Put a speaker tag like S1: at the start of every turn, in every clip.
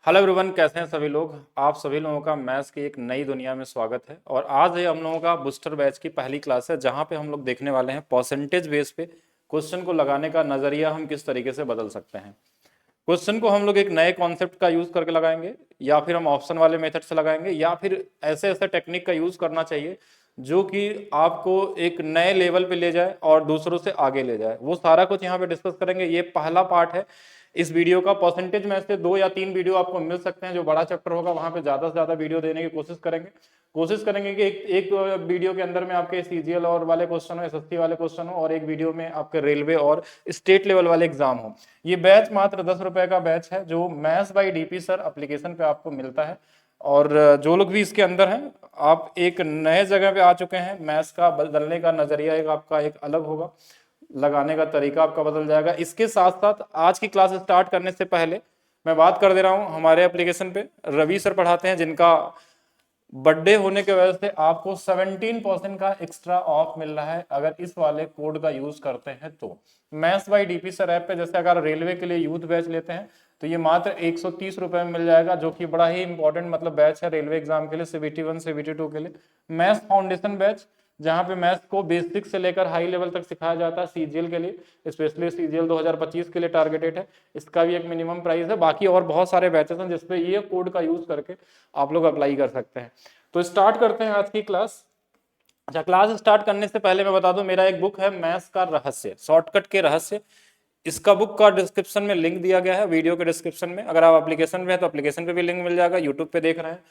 S1: Hello everyone, कैसे हैं सभी लोग। आप सभी लोगों का मैथ्स की एक नई दुनिया में स्वागत है। और आज है हम लोगों का बूस्टर बैच की पहली क्लास है, जहां पे हम लोग देखने वाले हैं परसेंटेज बेस पे क्वेश्चन को लगाने का नजरिया हम किस तरीके से बदल सकते हैं। क्वेश्चन को हम लोग एक नए कॉन्सेप्ट का यूज करके लगाएंगे, या फिर हम ऑप्शन वाले मेथड से लगाएंगे, या फिर ऐसे ऐसे टेक्निक का यूज करना चाहिए जो कि आपको एक नए लेवल पे ले जाए और दूसरों से आगे ले जाए। वो सारा कुछ यहाँ पे डिस्कस करेंगे। ये पहला पार्ट है इस वीडियो का। परसेंटेज में से 2 या 3 वीडियो आपको मिल सकते हैं। जो बड़ा चैप्टर होगा वहां पे ज्यादा से ज्यादा वीडियो देने की कोशिश करेंगे कि एक वीडियो के अंदर में आपके सीजीएल और वाले क्वेश्चन हो, एसएससी वाले क्वेश्चन हो, और एक वीडियो में आपके रेलवे और स्टेट लेवल वाले एग्जाम हो। ये बैच मात्र 10 रुपए का बैच है, जो maths by DP sir application पे आपको मिलता है। और जो लोग भी इसके अंदर हैं, आप एक नए जगह पे आ चुके हैं। मैथ्स का बदलने का नजरिया एक आपका एक अलग होगा, लगाने का तरीका आपका बदल जाएगा। इसके साथ साथ आज की क्लास स्टार्ट करने से पहले मैं बात कर दे रहा हूं, हमारे एप्लीकेशन पे रवि सर पढ़ाते हैं, जिनका बर्थडे होने की वजह से आपको 17% का एक्स्ट्रा ऑफ मिल रहा है अगर इस वाले कोड का यूज करते हैं तो। Maths by DP sir app पे जैसे अगर रेलवे के लिए यूथ बैच लेते हैं तो ये मात्र 130 रुपए में मिल जाएगा, जो कि बड़ा ही इंपॉर्टेंट मतलब बैच है रेलवे एग्जाम के लिए, सीबीटी 1 सीबीटी 2 के लिए। मैथ्स फाउंडेशन बैच, जहां पे मैथ्स को बेसिक से लेकर हाई लेवल तक सिखाया जाता है सीजीएल के लिए, स्पेशली सीजीएल 2025 के लिए टारगेटेड है। इसका भी एक मिनिमम प्राइस है। बाकी और बहुत सारे बैचेस हैं जिसपे ये कोड का यूज करके आप लोग अप्लाई कर सकते हैं। तो स्टार्ट करते हैं आज की क्लास। अच्छा, क्लास स्टार्ट करने से पहले मैं बता दूं, मेरा एक बुक है मैथ्स का रहस्य, शॉर्टकट के रहस्य। इसका बुक का डिस्क्रिप्शन में लिंक दिया गया है, वीडियो के डिस्क्रिप्शन में। अगर आप एप्लीकेशन पे है तो एप्लीकेशन पे भी लिंक मिल जाएगा, यूट्यूब पे देख रहे हैं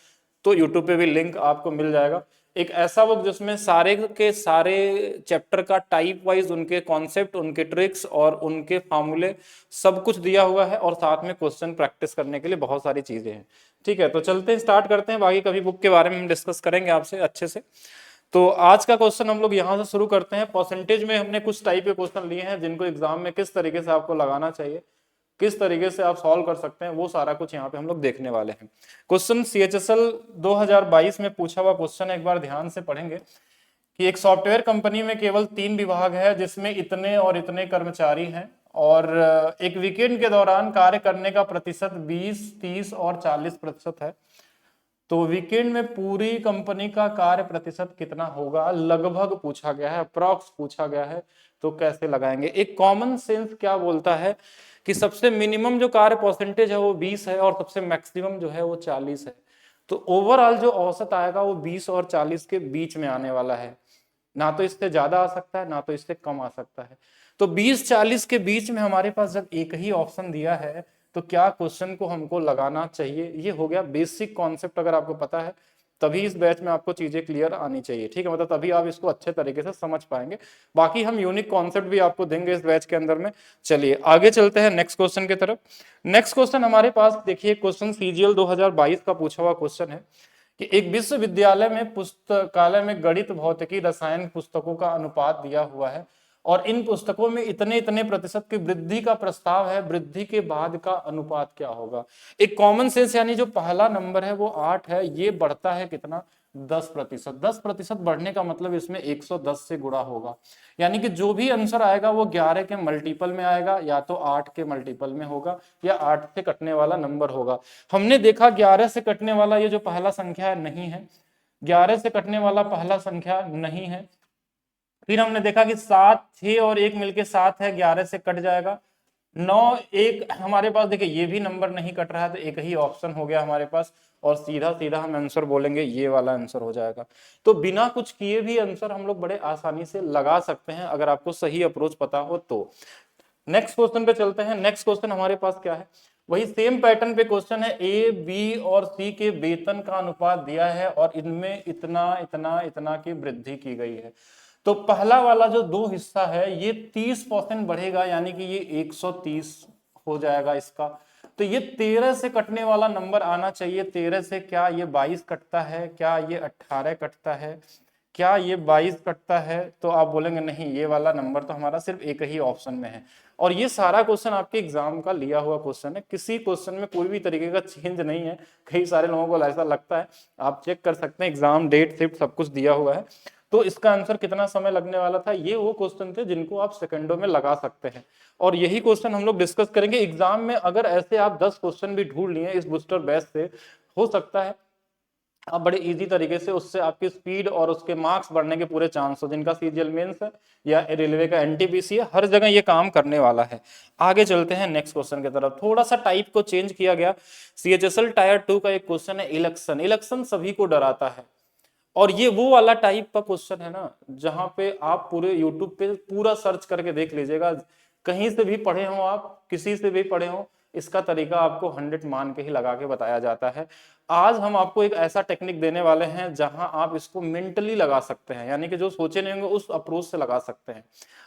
S1: तो यूट्यूब पे भी लिंक आपको मिल जाएगा। एक ऐसा बुक जिसमें सारे के सारे चैप्टर का टाइप वाइज उनके कॉन्सेप्ट, उनके ट्रिक्स और उनके फार्मूले सब कुछ दिया हुआ है, और साथ में क्वेश्चन प्रैक्टिस करने के लिए बहुत सारी चीजें हैं। ठीक है, तो चलते हैं, स्टार्ट करते हैं। बाकी कभी बुक के बारे में हम डिस्कस करेंगे आपसे अच्छे से। तो आज का क्वेश्चन हम लोग यहाँ से शुरू करते हैं। परसेंटेज में हमने कुछ टाइप के क्वेश्चन लिए हैं जिनको एग्जाम में किस तरीके से आपको लगाना चाहिए, किस तरीके से आप सॉल्व कर सकते हैं, वो सारा कुछ यहाँ पे हम लोग देखने वाले हैं। क्वेश्चन सीएचएसएल 2022 में पूछा हुआ क्वेश्चन, एक बार ध्यान से पढ़ेंगे कि एक सॉफ्टवेयर कंपनी में केवल 3 विभाग है, जिसमें इतने और इतने कर्मचारी हैं, और एक वीकेंड के दौरान कार्य करने का प्रतिशत 20, 30 और 40% है। तो वीकेंड में पूरी कंपनी का कार्य प्रतिशत कितना होगा, लगभग पूछा गया है, अप्रॉक्स पूछा गया है। तो कैसे लगाएंगे। एक कॉमन सेंस क्या बोलता है कि सबसे मिनिमम जो कार्य परसेंटेज है वो 20 है, और सबसे मैक्सिमम जो है वो 40 है। तो ओवरऑल जो औसत आएगा वो 20 और 40 के बीच में आने वाला है। ना तो इससे ज्यादा आ सकता है, ना तो इससे कम आ सकता है। तो 20-40 के बीच में हमारे पास जब एक ही ऑप्शन दिया है, तो क्या क्वेश्चन को हमको लगाना चाहिए। ये हो गया बेसिक कॉन्सेप्ट। अगर आपको पता है तभी इस बैच में आपको चीजें क्लियर आनी चाहिए। ठीक है, मतलब तभी आप इसको अच्छे तरीके से समझ पाएंगे। बाकी हम यूनिक कॉन्सेप्ट भी आपको देंगे इस बैच के अंदर में। चलिए आगे चलते हैं नेक्स्ट क्वेश्चन की तरफ। नेक्स्ट क्वेश्चन हमारे पास देखिए, क्वेश्चन सीजीएल 2022 का पूछा हुआ क्वेश्चन है कि एक विश्वविद्यालय में पुस्तकालय में गणित, भौतिकी, रसायन पुस्तकों का अनुपात दिया हुआ है, और इन पुस्तकों में इतने इतने प्रतिशत की वृद्धि का प्रस्ताव है। वृद्धि के बाद का अनुपात क्या होगा। एक कॉमन सेंस, यानी जो पहला नंबर है वो 8 है, ये बढ़ता है कितना, 10%। 10% बढ़ने का मतलब इसमें 110 से गुणा होगा। यानी कि जो भी आंसर आएगा वो 11 के मल्टीपल में आएगा, या तो 8 के मल्टीपल में होगा, या 8 से कटने वाला नंबर होगा। हमने देखा 11 से कटने वाला ये जो पहला संख्या नहीं है, 11 से कटने वाला पहला संख्या नहीं है। फिर हमने देखा कि 7, 6 और 1 मिलके 7 है, 11 से कट जाएगा। 9, 1 हमारे पास देखिए ये भी नंबर नहीं कट रहा है, तो एक ही ऑप्शन हो गया हमारे पास, और सीधा सीधा हम आंसर बोलेंगे, ये वाला आंसर हो जाएगा। तो बिना कुछ किए भी आंसर हम लोग बड़े आसानी से लगा सकते हैं, अगर आपको सही अप्रोच पता हो तो। नेक्स्ट क्वेश्चन पे चलते हैं। नेक्स्ट क्वेश्चन हमारे पास क्या है, वही सेम पैटर्न पे क्वेश्चन है। ए, बी और सी के वेतन का अनुपात दिया है, और इनमें इतना इतना इतना की वृद्धि की गई है। तो पहला वाला जो 2 हिस्सा है ये 30% बढ़ेगा, यानी कि ये 130 हो जाएगा इसका। तो ये 13 से कटने वाला नंबर आना चाहिए। 13 से क्या ये 22 कटता है, क्या ये 18 कटता है, क्या ये 22 कटता है। तो आप बोलेंगे नहीं, ये वाला नंबर तो हमारा सिर्फ एक ही ऑप्शन में है। और ये सारा क्वेश्चन आपके एग्जाम का लिया हुआ क्वेश्चन है, किसी क्वेश्चन में कोई भी तरीके का चेंज नहीं है। कई सारे लोगों को ऐसा लगता है, आप चेक कर सकते हैं, एग्जाम डेट शिफ्ट सब कुछ दिया हुआ है। तो इसका आंसर कितना समय लगने वाला था। ये वो क्वेश्चन थे जिनको आप सेकंडों में लगा सकते हैं, और यही क्वेश्चन हम लोग डिस्कस करेंगे एग्जाम में। अगर ऐसे आप 10 क्वेश्चन भी ढूंढ लिए इस बूस्टर बैच से, हो सकता है आप बड़े इजी तरीके से उससे आपकी स्पीड और उसके मार्क्स बढ़ने के पूरे चांस हो। जिनका सीजीएल मेंस है या रेलवे का एनटीपीसी है, हर जगह ये काम करने वाला है। आगे चलते हैं नेक्स्ट क्वेश्चन की तरफ। थोड़ा सा टाइप को चेंज किया गया। सीएचएसएल टायर 2 का एक क्वेश्चन है, इलेक्शन। इलेक्शन सभी को डराता है, और ये वो वाला टाइप का क्वेश्चन है ना जहां पे आप पूरे यूट्यूब पे पूरा सर्च करके देख लीजिएगा, कहीं से भी पढ़े हो आप, किसी से भी पढ़े हो, इसका तरीका आपको 100 मान के ही लगा के बताया जाता है। आज हम आपको एक ऐसा टेक्निक देने वाले हैं जहां आप इसको मेंटली लगा सकते हैं, यानी कि जो सोचे नहीं होंगे उस अप्रोच से लगा सकते हैं।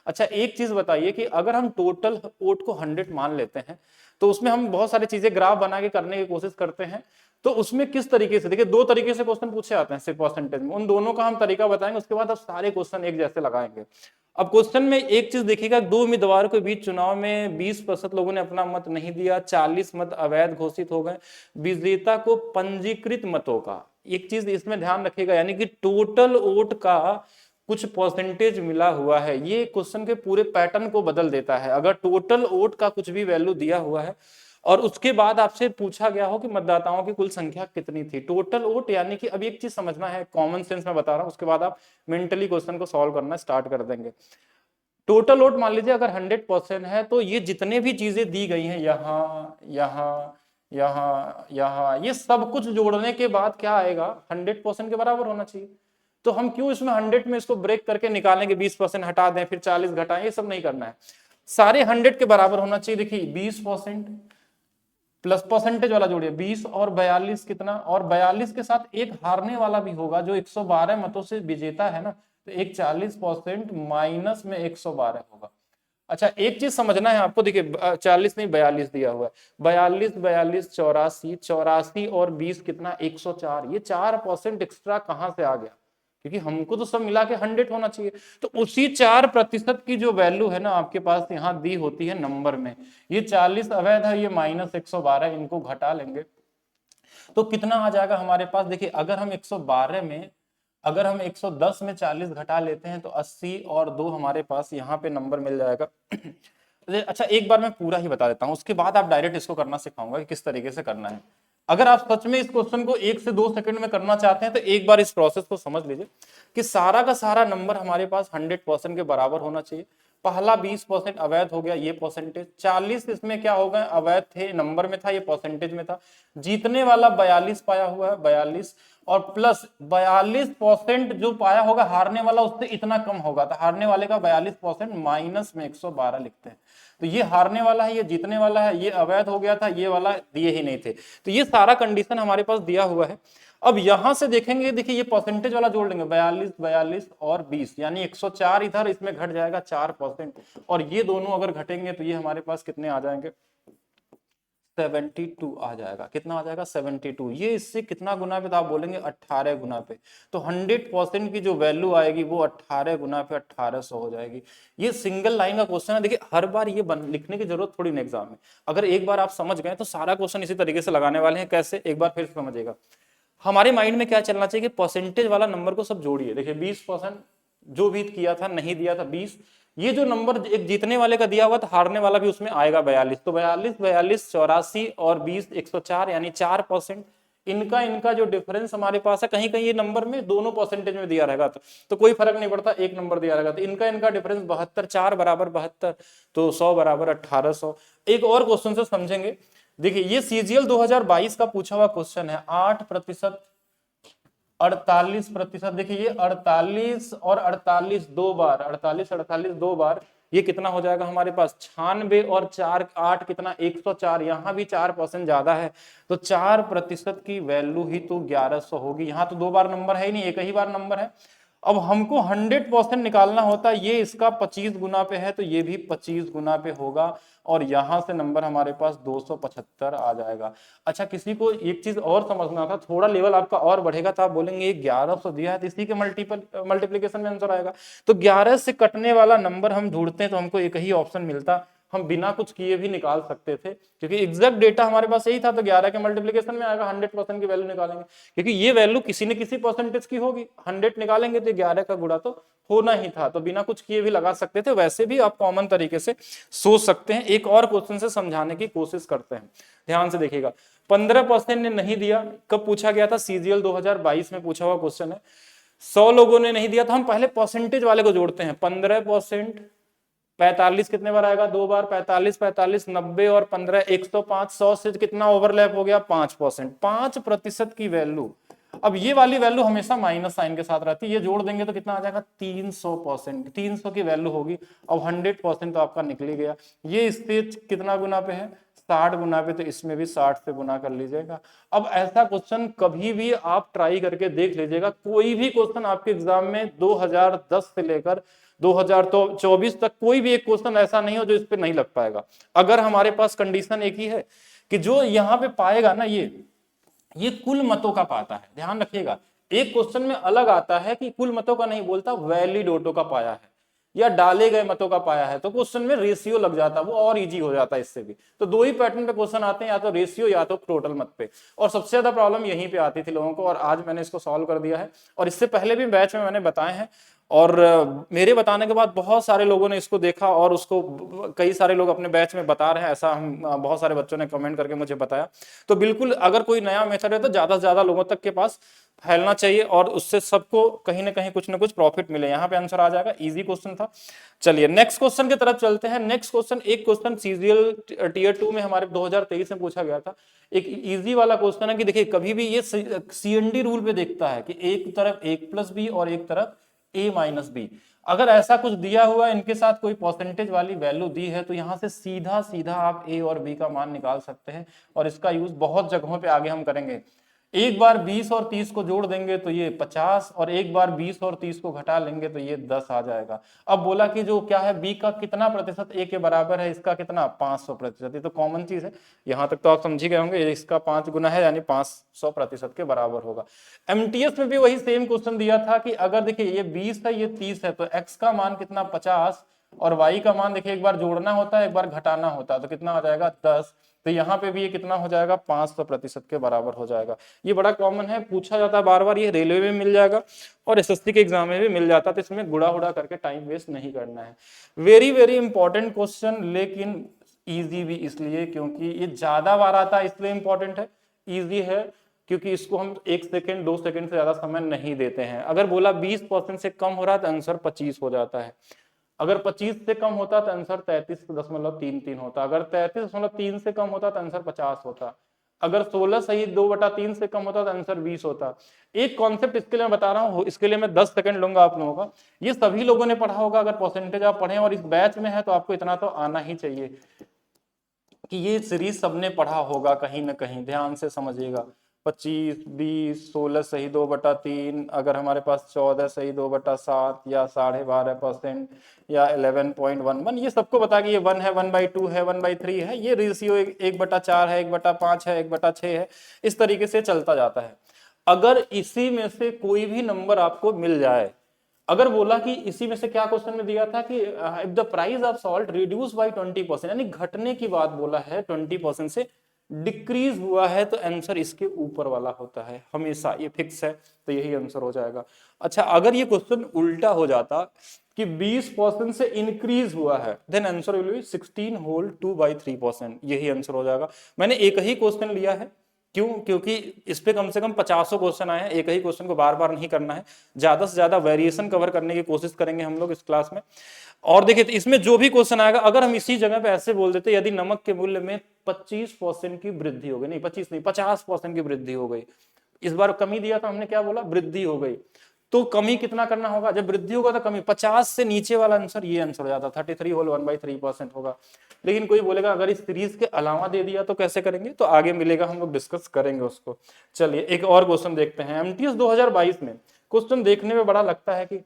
S1: अच्छा, एक चीज बताइए कि अगर हम टोटल वोट को 100 मान लेते हैं तो उसमें हम बहुत सारी चीजें ग्राफ बना के करने की कोशिश करते हैं, तो उसमें किस तरीके से, देखिए 2 तरीके से क्वेश्चन पूछे जाते हैं सिर्फ परसेंटेज में, उन दोनों का हम तरीका बताएंगे, उसके बाद आप सारे क्वेश्चन एक जैसे लगाएंगे। अब क्वेश्चन में एक चीज देखिएगा, 2 उम्मीदवारों के बीच चुनाव में 20% लोगों ने अपना मत नहीं दिया, 40 मत अवैध घोषित हो गए, विजेता को पंजीकृत मतों का, एक चीज इसमें ध्यान रखिएगा, यानी कि टोटल वोट का कुछ परसेंटेज मिला हुआ है। ये क्वेश्चन के पूरे पैटर्न को बदल देता है। अगर टोटल वोट का कुछ भी वैल्यू दिया हुआ है और उसके बाद आपसे पूछा गया हो कि मतदाताओं की कुल संख्या कितनी थी, टोटल वोट, यानी कि अब एक चीज समझना है, कॉमन सेंस में बता रहा हूं, उसके बाद आप मेंटली क्वेश्चन को सॉल्व करना स्टार्ट कर देंगे। टोटल वोट मान लीजिए अगर 100% है, तो ये जितने भी चीजें दी गई हैं, यहाँ यहाँ यहाँ यहाँ, ये सब कुछ जोड़ने के बाद क्या आएगा, 100% के बराबर होना चाहिए। तो हम क्यों इसमें 100 में इसको ब्रेक करके निकालेंगे, 20% हटा दें फिर 40 घटाएं, ये सब नहीं करना है, सारे 100 के बराबर होना चाहिए। देखिए 20% प्लस परसेंटेज वाला जोड़िए, 20 और 42 कितना, और 42 के साथ एक हारने वाला भी होगा जो 112 मतों से विजेता है ना, तो एक 40% माइनस में 112 होगा। अच्छा, एक चीज समझना है आपको, देखिए 40 नहीं 42 दिया हुआ है, 42 42 84, 84 और 20 कितना, 104, ये 4% एक्स्ट्रा कहां से आ गया, क्योंकि हमको तो सब मिला के 100 होना चाहिए। तो उसी 4% की जो वैल्यू है ना आपके पास यहाँ दी होती है नंबर में, ये 40 अवैध है, ये माइनस 112, इनको घटा लेंगे तो कितना आ जाएगा हमारे पास। देखिए अगर हम 112 में, अगर हम 110 में 40 घटा लेते हैं तो 80 और 2 हमारे पास यहाँ पे नंबर मिल जाएगा। अच्छा, एक बार मैं पूरा ही बता देता हूँ, उसके बाद आप डायरेक्ट इसको करना सिखाऊंगा कि किस तरीके से करना है। अगर आप सच में इस क्वेश्चन को 1 से 2 सेकंड में करना चाहते हैं तो एक बार इस प्रोसेस को समझ लीजिए कि सारा का सारा नंबर हमारे पास 100% के बराबर होना चाहिए। पहला 20% अवैध हो गया, ये परसेंटेज, 40 इसमें क्या हो गए, अवैध थे, नंबर में था, ये परसेंटेज में था, जीतने वाला 42 पाया हुआ है, 42, और प्लस 42% जो पाया होगा हारने वाला उससे इतना कम होगा, तो हारने वाले का 42% माइनस में 112 लिखते हैं। तो ये हारने वाला है, ये जीतने वाला है, ये अवैध हो गया था, ये वाला दिए ही नहीं थे, तो ये सारा कंडीशन हमारे पास दिया हुआ है। अब यहां से देखेंगे, देखिए ये परसेंटेज वाला जोड़ लेंगे, 42 42 और 20, यानी 104 इधर, इसमें घट जाएगा 4%, और ये दोनों अगर घटेंगे तो ये हमारे पास कितने आ जाएंगे, 72 आ जाएगा। कितना आ जाएगा, 72। ये इससे कितना गुना पे, तो आप बोलेंगे 18 गुना पे, तो 100% की जो वैल्यू आएगी वो 18 गुना पे 1800 हो जाएगी। ये सिंगल लाइन का क्वेश्चन है, देखिए हर बार ये लिखने की जरूरत थोड़ी ना एग्जाम में, अगर एक बार आप समझ गए तो सारा क्वेश्चन इसी तरीके से लगाने वाले हैं। कैसे, एक बार फिर समझिएगा, हमारे माइंड में क्या चलना चाहिए कि परसेंटेज वाला नंबर को सब जोड़िए। देखिए 20% जो भी किया था, नहीं दिया था 20, ये जो नंबर एक जीतने वाले का दिया हुआ था, हारने वाला भी उसमें आएगा 42, तो 42 42 84 और 20 104, यानी 4%। इनका जो डिफरेंस हमारे पास है, कहीं कहीं ये नंबर में दोनों परसेंटेज में दिया रहेगा तो कोई फर्क नहीं पड़ता, एक नंबर दिया रहेगा, तो इनका डिफरेंस 72, 4 बराबर 72, तो 100 बराबर 1800। एक और क्वेश्चन से समझेंगे, देखिए ये सीजीएल 2022 का पूछा हुआ क्वेश्चन है, 8%, 48%, देखिए ये 48 और 48 दो बार, 48 48 दो बार, ये कितना हो जाएगा हमारे पास, 96 और 4 8 कितना, 104, यहाँ भी 4% ज्यादा है, तो 4% की वैल्यू ही तो 1100 होगी। यहाँ तो 2 बार नंबर है ही नहीं, एक ही बार नंबर है। अब हमको 100% निकालना होता है, ये इसका 25 गुना पे है तो ये भी 25 गुना पे होगा, और यहां से नंबर हमारे पास 275 आ जाएगा। अच्छा, किसी को एक चीज और समझना था, थोड़ा लेवल आपका और बढ़ेगा तो आप बोलेंगे ये 1100 दिया है तो इसी के मल्टीप्लीकेशन में आंसर आएगा, तो 11 से कटने वाला नंबर हम ढूंढते हैं तो हमको एक ही ऑप्शन मिलता, हम बिना कुछ किए भी निकाल सकते थे, क्योंकि एग्जैक्ट डेटा हमारे पास यही था। तो 11 के मल्टीप्लीकेशन में आएगा, 100% की वैल्यू निकालेंगे, क्योंकि ये वैल्यू किसी न किसी परसेंटेज की होगी। 100 निकालेंगे तो 11 का गुणा तो होना ही था, तो बिना कुछ किए भी लगा सकते थे। वैसे भी आप कॉमन तरीके से सोच सकते हैं। एक और क्वेश्चन से समझाने की कोशिश करते हैं, ध्यान से देखिएगा। 15% ने नहीं दिया, कब पूछा गया था? सीजीएल 2022 में पूछा हुआ क्वेश्चन है। 100 लोगों ने नहीं दिया, तो हम पहले परसेंटेज वाले को जोड़ते हैं। 15%, 45 कितने बार आएगा? 2 बार। 45 45 90 और 15 105। 100 से कितना ओवरलैप हो गया? 5%। 5% की वैल्यू। अब ये वाली वैल्यू हमेशा माइनस साइन के साथ रहती है, ये जोड़ देंगे तो कितना आ जाएगा? 300%। 300 की वैल्यू होगी। अब 100% तो आपका निकल ही गया। ये इससे कितना गुना पे है? 60 गुना पे, तो इसमें भी 60 से गुना कर लीजिएगा। अब ऐसा क्वेश्चन कभी भी आप ट्राई करके देख लीजिएगा, कोई भी क्वेश्चन आपके एग्जाम में 2010 से लेकर 2024 तक कोई भी एक क्वेश्चन ऐसा नहीं हो जो इस पे नहीं लग पाएगा। अगर हमारे पास कंडीशन एक ही है कि जो यहाँ पे पाएगा ना, ये कुल मतों का पाता है। ध्यान रखिएगा, एक क्वेश्चन में अलग आता है कि कुल मतों का नहीं बोलता, वैलिड वोटों का पाया है या डाले गए मतों का पाया है, तो क्वेश्चन में रेशियो लग जाता है, वो और इजी हो जाता है इससे भी। तो दो ही पैटर्न पे क्वेश्चन आते हैं, या तो रेशियो या तो टोटल मत पे। और सबसे ज्यादा प्रॉब्लम यहीं पे आती थी लोगों को, और आज मैंने इसको सॉल्व कर दिया है। और इससे पहले भी बैच में मैंने बताए हैं, और मेरे बताने के बाद बहुत सारे लोगों ने इसको देखा, और उसको कई सारे लोग अपने बैच में बता रहे हैं। ऐसा हम बहुत सारे बच्चों ने कमेंट करके मुझे बताया। तो बिल्कुल, अगर कोई नया मेथड है तो ज्यादा से ज्यादा लोगों तक के पास फैलना चाहिए, और उससे सबको कहीं ना कहीं कुछ ना कुछ प्रॉफिट मिले। यहाँ पे आंसर आ जाएगा, इजी क्वेश्चन था। चलिए नेक्स्ट क्वेश्चन की तरफ चलते हैं। नेक्स्ट क्वेश्चन, एक क्वेश्चन सीजीएल टियर 2 में हमारे 2023 में पूछा गया था। एक इजी वाला क्वेश्चन है कि देखिए, कभी भी ये सीएनडी रूल पे देखता है कि एक तरफ a+b और एक तरफ a-b। अगर ऐसा कुछ दिया हुआ है, इनके साथ कोई परसेंटेज वाली वैल्यू दी है, तो यहां से सीधा सीधा आप a और b का मान निकाल सकते हैं। और इसका यूज बहुत जगहों पे आगे हम करेंगे। एक बार 20 और 30 को जोड़ देंगे तो ये 50, और एक बार 20 और 30 को घटा लेंगे तो ये 10 आ जाएगा। अब बोला कि जो क्या है, b का कितना प्रतिशत a के बराबर है? इसका कितना? 500%। ये तो कॉमन चीज है, यहां तक तो आप समझ ही गए होंगे। इसका 5 गुना है, यानी 500% के बराबर होगा। एमटीएस में भी वही सेम क्वेश्चन दिया था कि अगर देखिए ये 20 है, ये 30 है, तो x का मान कितना? 50, और y का मान देखिए एक बार जोड़ना होता है, एक बार घटाना होता है, तो कितना आ जाएगा? 10। तो यहाँ पे भी ये कितना हो जाएगा? 500% के बराबर हो जाएगा। ये बड़ा कॉमन है, पूछा जाता है बार बार। ये रेलवे में मिल जाएगा और एसएससी के एग्जाम में भी मिल जाता है, तो इसमें गुड़ा उड़ा करके टाइम वेस्ट नहीं करना है। वेरी वेरी इंपॉर्टेंट क्वेश्चन, लेकिन ईजी भी इसलिए क्योंकि ये ज्यादा बार आता है, इसलिए इंपॉर्टेंट है। ईजी है क्योंकि इसको हम 1 सेकंड 2 सेकंड से ज्यादा समय नहीं देते हैं। अगर बोला 20% से कम हो रहा है तो आंसर 25 हो जाता है। अगर 25 से कम होता तो आंसर 33.33 होता। अगर 33.3 से कम होता तो आंसर 50 होता। अगर 16 सही 2/3 से कम होता तो आंसर 20 होता। एक कॉन्सेप्ट इसके लिए मैं बता रहा हूँ, इसके लिए मैं 10 सेकंड लूंगा आप लोगों का। ये सभी लोगों ने पढ़ा होगा, अगर परसेंटेज आप पढ़े और इस बैच में है तो आपको इतना तो आना ही चाहिए कि ये सीरीज सबने पढ़ा होगा कहीं ना कहीं। ध्यान से समझिएगा। 25, 20, 16 सही 2/3, अगर हमारे पास 14 सही 2/7, या 12.5% या 11.11, ये सबको बता कि ये 1 है, 1/2 है, 1/3 है। ये रेशियो 1/4 है, 1/5 है, 1/6 है, इस तरीके से चलता जाता है। अगर इसी में से कोई भी नंबर आपको मिल जाए, अगर बोला कि इसी में से क्या क्वेश्चन में दिया था कि if the price of salt reduce by 20%, यानी घटने की बात बोला है, 20% से डिक्रीज हुआ है, तो आंसर इसके ऊपर वाला होता है हमेशा, ये फिक्स है, तो यही आंसर हो जाएगा। अच्छा, अगर ये क्वेश्चन उल्टा हो जाता कि 20% से इंक्रीज हुआ है, then answer will be 16 whole 2/3%, यही आंसर हो जाएगा। मैंने एक ही क्वेश्चन लिया है, क्यों? क्योंकि इस पे कम से कम 50 क्वेश्चन आए हैं, एक ही क्वेश्चन को बार बार नहीं करना है, ज्यादा से ज्यादा वेरिएशन कवर करने की कोशिश करेंगे हम लोग इस क्लास में। और देखिए, तो इसमें जो भी क्वेश्चन आएगा, अगर हम इसी जगह पे ऐसे बोल देते, यदि नमक के मूल्य में 25% की वृद्धि हो गई, नहीं 25 नहीं 50% की वृद्धि हो गई, इस बार कमी दिया था हमने, क्या बोला? वृद्धि हो गई, तो कमी कितना करना होगा? जब वृद्धि होगा तो कमी 50 से नीचे वाला आंसर, ये आंसर हो जाता, 33 होल 1/3% होगा। लेकिन कोई बोलेगा अगर इस सीरीज के अलावा दे दिया तो कैसे करेंगे? तो आगे मिलेगा, हम लोग डिस्कस करेंगे उसको। चलिए एक और क्वेश्चन देखते हैं। एमटीएस 2022 में क्वेश्चन देखने में बड़ा लगता है कि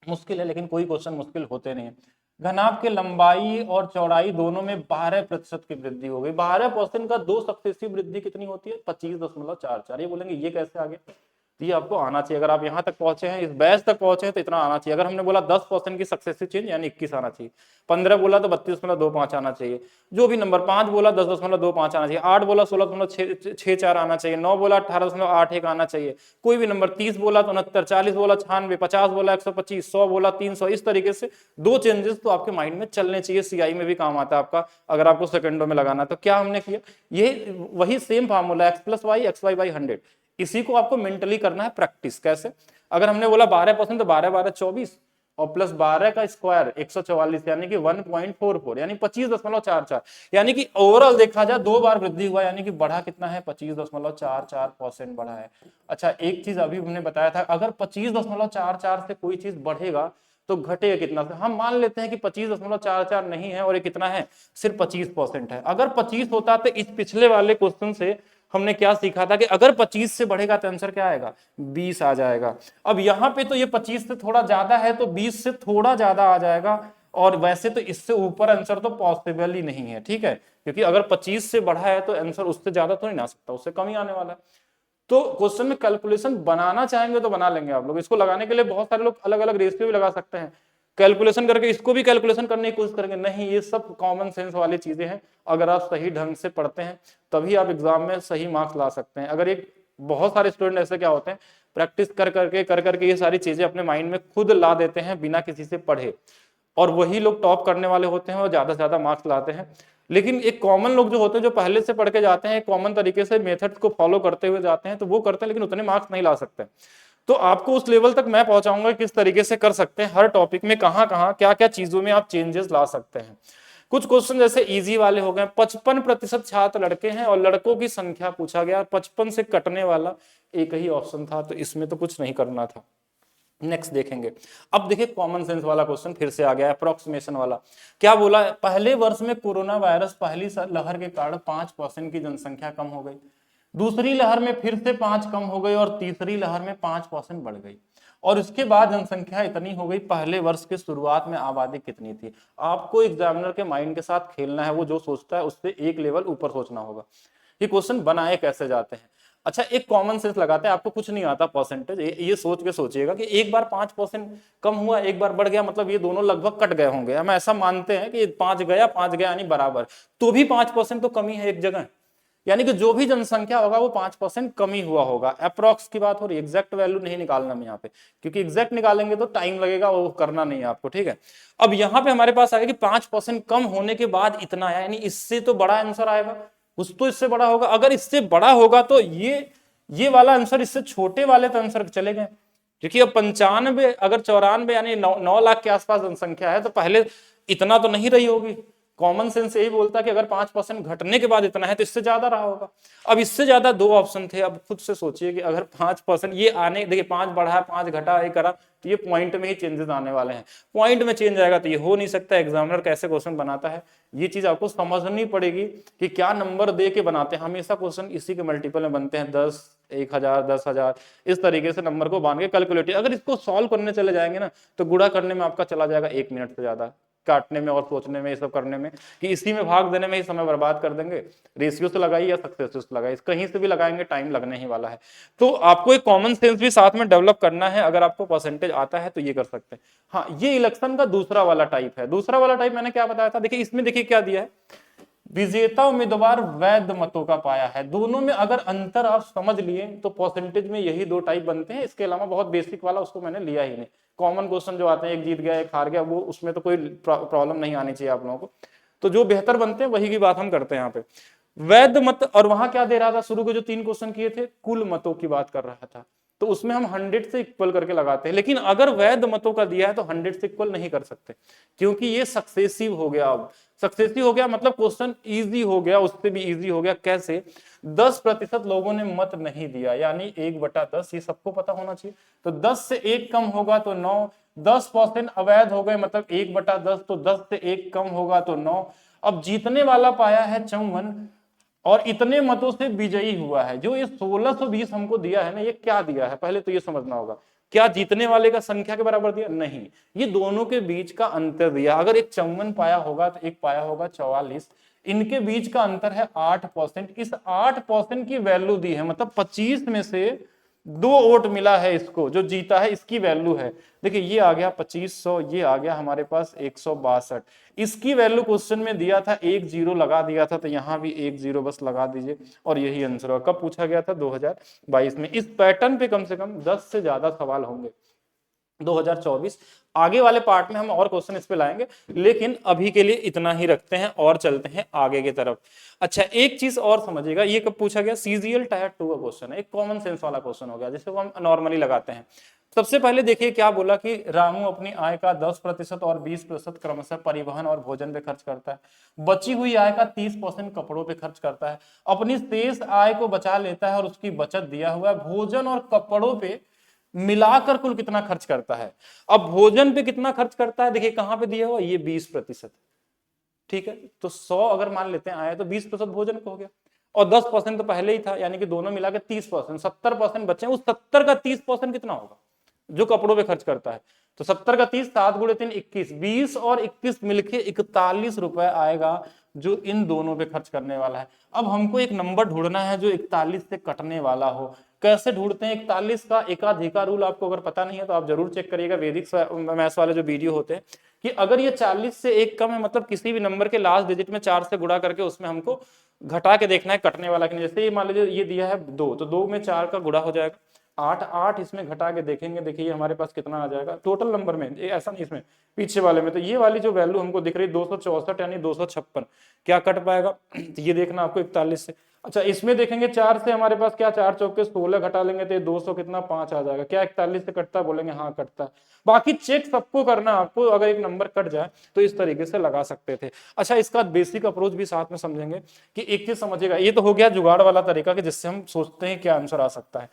S1: मुश्किल है, लेकिन कोई क्वेश्चन मुश्किल होते नहीं है। घनाभ के लंबाई और चौड़ाई दोनों में 12% की वृद्धि हो गई। 12% का 2 सक्सेसिव वृद्धि कितनी होती है? 25.44। ये बोलेंगे ये कैसे आ गया? तो ये आपको आना चाहिए। अगर आप यहाँ तक पहुंचे हैं, इस बैच तक पहुंचे हैं, तो इतना आना चाहिए। अगर हमने बोला 10% की सक्सेसिव चेंज यानी 21 आना चाहिए, 15 बोला तो 32.25 आना चाहिए, जो भी नंबर, 5 बोला 10.25 आना चाहिए, 8 बोला 16.64 आना चाहिए, 9 बोला 18.81 आना चाहिए, कोई भी नंबर, 30 बोला तो 69, 40 बोला 96, 50 बोला 125, 100 बोला 300, इस तरीके से 2 चेंजेस तो आपके माइंड में चलने चाहिए। सीआई में भी काम आता है आपका, अगर आपको सेकंडों में लगाना। तो क्या हमने किया, ये वही सेम फार्मूला x+y xy/100, इसी को आपको मेंटली करना है प्रैक्टिस। कैसे, अगर हमने बोला 12% तो 12 12 24 और प्लस 12 का स्क्वायर 144 यानी कि 1.44 यानी 25.44, यानी कि ओवरऑल देखा जाए 2 बार वृद्धि हुआ, यानी कि बढ़ा कितना है, 25.44% बढ़ा है। अच्छा, एक चीज अभी हमने बताया था, अगर 25.44 से कोई चीज बढ़ेगा तो घटेगा कितना से, हम मान लेते हैं कि 25.44 नहीं है और ये कितना है, सिर्फ 25% है। अगर 25 होता तो इस पिछले वाले क्वेश्चन से हमने क्या सीखा था कि अगर 25 से बढ़ेगा तो आंसर क्या आएगा, 20 आ जाएगा। अब यहाँ पे तो ये 25 से थोड़ा ज्यादा है तो 20 से थोड़ा ज्यादा आ जाएगा, और वैसे तो इससे ऊपर आंसर तो पॉसिबल ही नहीं है, ठीक है, क्योंकि अगर 25 से बढ़ा है तो आंसर उससे ज्यादा तो नहीं आ सकता, उससे कम ही आने वाला है। तो क्वेश्चन में कैलकुलेशन बनाना चाहेंगे तो बना लेंगे आप लोग। इसको लगाने के लिए बहुत सारे लोग अलग अलग रेशियो भी लगा सकते हैं, कैलकुलेशन करके इसको भी कैलकुलेशन करने की कोशिश करेंगे, नहीं, ये सब कॉमन सेंस वाली चीजें हैं। अगर आप सही ढंग से पढ़ते हैं तभी आप एग्जाम में सही मार्क्स ला सकते हैं। अगर एक बहुत सारे स्टूडेंट ऐसे क्या होते हैं, प्रैक्टिस कर करके ये सारी चीजें अपने माइंड में खुद ला देते हैं बिना किसी से पढ़े, और वही लोग टॉप करने वाले होते हैं और ज्यादा से ज्यादा मार्क्स लाते हैं। लेकिन एक कॉमन लोग जो होते हैं, जो पहले से पढ़ के जाते हैं, कॉमन तरीके से मेथड्स को फॉलो करते हुए जाते हैं, तो वो करते हैं लेकिन उतने मार्क्स नहीं ला सकते। तो आपको उस लेवल तक मैं पहुंचाऊंगा किस तरीके से कर सकते हैं, हर टॉपिक में कहां कहां क्या क्या चीजों में आप चेंजेस ला सकते हैं। कुछ क्वेश्चन जैसे इजी वाले हो गए, 55% छात्र लड़के हैं और लड़कों की संख्या पूछा गया, 55 से कटने वाला एक ही ऑप्शन था, तो इसमें तो कुछ नहीं करना था। नेक्स्ट देखेंगे, अब देखिए कॉमन सेंस वाला क्वेश्चन फिर से आ गया, अप्रोक्सीमेशन वाला। क्या बोला, पहले वर्ष में कोरोना वायरस पहली लहर के कारण 5% की जनसंख्या कम हो गई, दूसरी लहर में फिर से 5 कम हो गई और तीसरी लहर में 5% बढ़ गई, और उसके बाद जनसंख्या इतनी हो गई, पहले वर्ष के शुरुआत में आबादी कितनी थी। आपको एग्जामिनर के माइंड के साथ खेलना है, वो जो सोचता है उससे एक लेवल ऊपर सोचना होगा। ये क्वेश्चन बनाए कैसे जाते हैं, अच्छा एक कॉमन सेंस लगाते हैं, आपको कुछ नहीं आता परसेंटेज, ये सोच के सोचिएगा कि एक बार 5% कम हुआ, एक बार बढ़ गया, मतलब ये दोनों लगभग कट गए होंगे। हम ऐसा मानते हैं कि 5 गया 5 गया यानी बराबर, तो भी 5% तो कमी है एक जगह, यानी कि जो भी जनसंख्या होगा वो 5% कमी हुआ होगा। अप्रॉक्स की बात हो रही है, एग्जैक्ट वैल्यू नहीं निकालना मैं यहाँ पे, क्योंकि एग्जैक्ट निकालेंगे तो टाइम लगेगा, वो करना नहीं है आपको, ठीक है। अब यहाँ पे हमारे पास आएगा कि 5% कम होने के बाद इतना आया, यानी इससे तो बड़ा आंसर आएगा, कुछ तो इससे बड़ा होगा। अगर इससे बड़ा होगा तो ये वाला आंसर इससे छोटे वाले तो आंसर चले गए, क्योंकि अब 95 अगर 94 यानी 9 लाख के आसपास जनसंख्या है, तो पहले इतना तो नहीं रही होगी। कॉमन सेंस यही बोलता है कि अगर 5% घटने के बाद इतना है तो इससे ज्यादा रहा होगा। अब इससे ज्यादा 2 ऑप्शन थे, अब खुद से सोचिए कि अगर 5% ये आने, देखिए 5 बढ़ा 5 घटा ये करा, तो ये पॉइंट में ही चेंजेस आने वाले हैं, पॉइंट में चेंज आएगा तो ये हो नहीं सकता। एग्जामिनर कैसे क्वेश्चन बनाता है ये चीज आपको समझनी पड़ेगी कि क्या नंबर दे के बनाते हैं। हमेशा क्वेश्चन इसी के मल्टीपल में बनते हैं, 10, 1000, 10,000, इस तरीके से नंबर को बांध के कैलकुलेटिव। अगर इसको सॉल्व करने चले जाएंगे ना तो गुणा करने में आपका चला जाएगा 1 मिनट से ज्यादा, काटने में और सोचने में, ये सब करने में, कि इसी में भाग देने में ही समय बर्बाद कर देंगे। रेशियो से लगाइए या सक्सेस से लगाइए, कहीं से भी लगाएंगे टाइम लगने ही वाला है। तो आपको एक कॉमन सेंस भी साथ में डेवलप करना है, अगर आपको परसेंटेज आता है तो ये कर सकते हैं। हाँ, ये इलेक्शन का दूसरा वाला टाइप है। दूसरा वाला टाइप मैंने क्या बताया था, देखिए इसमें देखिए क्या दिया है, विजेता उम्मीदवार वैध मतों का पाया है। दोनों में अगर अंतर आप समझ लिए तो परसेंटेज में यही 2 टाइप बनते हैं, इसके अलावा बहुत बेसिक वाला उसको मैंने लिया ही नहीं। कॉमन क्वेश्चन जो आते हैं, एक जीत गया एक हार गया, वो उसमें तो कोई प्रॉब्लम नहीं आनी चाहिए आप लोगों को। तो जो बेहतर बनते हैं वही की बात हम करते हैं यहाँ पे। वैध मत, और वहां क्या दे रहा था, शुरू के जो 3 क्वेश्चन किए थे कुल मतों की बात कर रहा था, तो उसमें हम 100 से इक्वल करके लगाते हैं। लेकिन अगर वैध मतों का दिया है तो 100 से इक्वल नहीं कर सकते, क्योंकि ये सक्सेसिव हो गया। अब सक्सेसिव हो गया मतलब क्वेश्चन इजी हो गया, उससे भी इजी हो गया। कैसे, 10% लोगों ने मत नहीं दिया, यानी 1/10, ये सबको पता होना चाहिए। तो 10 से 1 कम होगा तो 9, 10% अवैध हो गए, मतलब 1/10, तो 10 से 1 कम होगा तो 9। अब जीतने वाला पाया है 54 और इतने मतों से विजयी हुआ है। जो ये 1620 हमको दिया है ना, ये क्या दिया है, पहले तो ये समझना होगा। क्या जीतने वाले का संख्या के बराबर दिया? नहीं, ये दोनों के बीच का अंतर दिया। अगर एक 54 पाया होगा तो एक पाया होगा 44, इनके बीच का अंतर है 8%। इस 8% की वैल्यू दी है, मतलब 25 में से 2 वोट मिला है इसको, जो जीता है इसकी वैल्यू है। देखिए ये आ गया 2500, ये आ गया हमारे पास 162। इसकी वैल्यू क्वेश्चन में दिया था, 1 0 लगा दिया था, तो यहाँ भी 1 0 बस लगा दीजिए और यही आंसर होगा। कब पूछा गया था? 2022 में। इस पैटर्न पे कम से कम 10 से ज्यादा सवाल होंगे 2024। आगे वाले पार्ट में हम और क्वेश्चन इस पे लाएंगे, लेकिन अभी के लिए इतना ही रखते हैं और चलते हैं आगे की तरफ। अच्छा, एक चीज और समझिएगा, ये कब पूछा गया? सीजीएल टायर 2 का क्वेश्चन है, एक कॉमन सेंस वाला क्वेश्चन हो गया जिसको हम नॉर्मली लगाते हैं। सबसे पहले देखिए क्या बोला कि रामू अपनी आय का 10% और 20% क्रमशः परिवहन और भोजन पे खर्च करता है। बची हुई आय का 30% कपड़ों पे खर्च करता है। अपनी शेष आय को बचा लेता है और उसकी बचत दिया हुआ है। भोजन और कपड़ों पे मिलाकर कुल कितना खर्च करता है? अब भोजन पे कितना खर्च करता है, देखिए कहां पे दिया हुआ, ये 20%। ठीक है, तो 100 अगर मान लेते हैं आया, तो 20% भोजन का हो गया और 10% तो पहले ही था, यानी कि दोनों मिला के 30%, 70% बचे। उस 70 का 30% कितना होगा जो कपड़ों पे खर्च करता है? तो 70 का 30, 7 गुणे 3 21, 20 और 21 मिलके 41 रुपए आएगा जो इन दोनों पे खर्च करने वाला है। अब हमको एक नंबर ढूंढना है जो 41 से कटने वाला हो। कैसे ढूंढते हैं? 41 का एकाधिकार रूल आपको अगर पता नहीं है तो आप जरूर चेक करिएगा, वैदिक मैथ्स वाले जो वीडियो होते हैं, कि अगर ये 40 से एक कम है, मतलब किसी भी नंबर के लास्ट डिजिट में 4 से गुणा करके उसमें हमको घटा के देखना है कटने वाला कि नहीं। जैसे ये मान लीजिए ये दिया है 2, तो 2 में 4 का गुणा हो जाएगा 8, 8 इसमें घटा के देखेंगे, देखिए हमारे पास कितना आ जाएगा टोटल नंबर में, ऐसा नहीं इसमें पीछे वाले में। तो ये वाली जो वैल्यू हमको दिख रही है 264 यानी 256, क्या कट पाएगा? तो ये देखना आपको 41 से। अच्छा, इसमें देखेंगे 4 से हमारे पास क्या, 4 चौके 16 घटा लेंगे तो 200 कितना 5 आ जाएगा। क्या 41 से कटता? बोलेंगे हाँ कटता है। बाकी चेक सबको करना आपको, अगर एक नंबर कट जाए तो इस तरीके से लगा सकते थे। अच्छा, इसका बेसिक अप्रोच भी साथ में समझेंगे कि एक चीज समझिएगा, ये तो हो गया जुगाड़ वाला तरीका कि जिससे हम सोचते हैं क्या आंसर आ सकता है।